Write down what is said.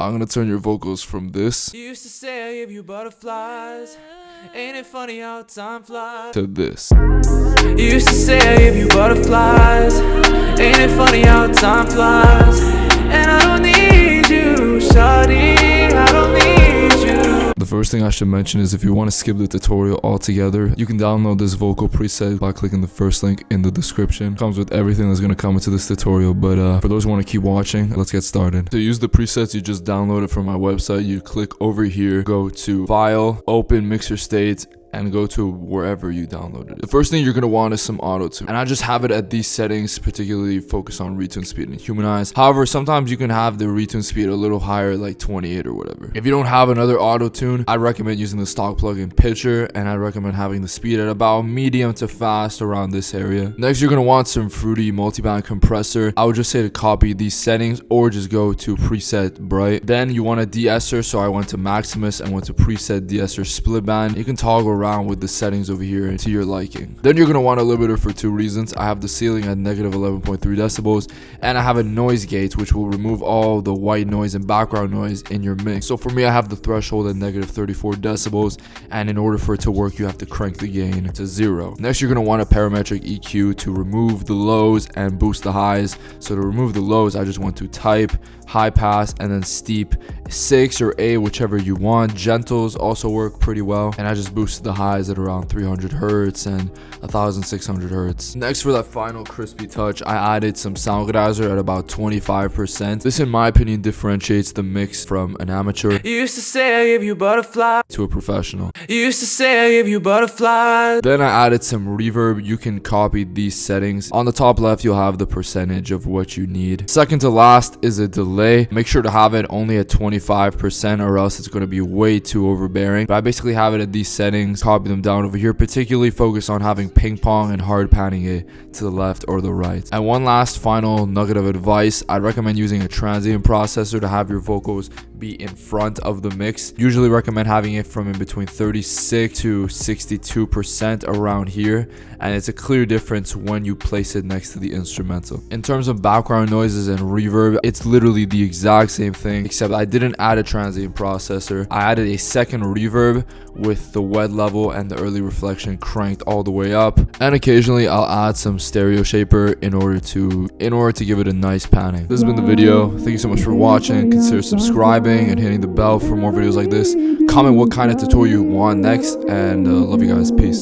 I'm gonna turn your vocals from this You used to say I give you butterflies. Ain't it funny how time flies? to this. You used to say I give you butterflies. Ain't it funny how time flies? And I don't need you, shawty, I don't need you. The first thing I should mention is if you want to skip the tutorial altogether, you can download this vocal preset by clicking the first link in the description. It comes with everything that's going to come into this tutorial, but for those who want to keep watching, let's get started. To use the presets, you just download it from my website. You click over here, go to File, Open Mixer State, and go to wherever you downloaded it. The first thing you're gonna want is some auto-tune, and I just have it at these settings, particularly focus on retune speed and humanize. However, sometimes you can have the retune speed a little higher, like 28 or whatever. If you don't have another auto-tune, I recommend using the stock plugin Pitcher, and I recommend having the speed at about medium to fast around this area. Next, you're gonna want some fruity multiband compressor. I would just say to copy these settings or just go to preset bright. Then you want a de-esser, so I went to Maximus and went to preset de-esser split band. You can toggle around with the settings over here to your liking. Then you're going to want a limiter for two reasons. I have the ceiling at negative 11.3 decibels, and I have a noise gate which will remove all the white noise and background noise in your mix. So for me, I have the threshold at negative 34 decibels, and in order for it to work, you have to crank the gain to 0. Next, you're going to want a parametric EQ to remove the lows and boost the highs. So to remove the lows, I just want to type high pass and then steep 6 or 8, whichever you want. Gentles also work pretty well, and I just boosted the highs at around 300 hertz and 1600 hertz. Next, for that final crispy touch, I added some sound gradizer at about 25%. This, in my opinion, differentiates the mix from an amateur You used to say I give you butterflies. to a professional. You used to say I give you butterflies. Then I added some reverb. You can copy these settings. On the top left, you'll have the percentage of what you need. Second to last is a delay. Make sure to have it only at 25% or else it's going to be way too overbearing. But I basically have it at these settings, copy them down over here, particularly focus on having ping pong and hard panning it to the left or the right. And one last final nugget of advice, I'd recommend using a transient processor to have your vocals be in front of the mix. Usually recommend having it from in between 36 to 62% around here, and it's a clear difference when you place it next to the instrumental. In terms of background noises and reverb, it's literally the exact same thing, except I didn't add a transient processor. I added a second reverb with the wet level and the early reflection cranked all the way up, and occasionally I'll add some stereo shaper in order to give it a nice panning. This has been the video. Thank you so much for watching. Consider subscribing and hitting the bell for more videos like this. Comment what kind of tutorial you want next, and love you guys. Peace.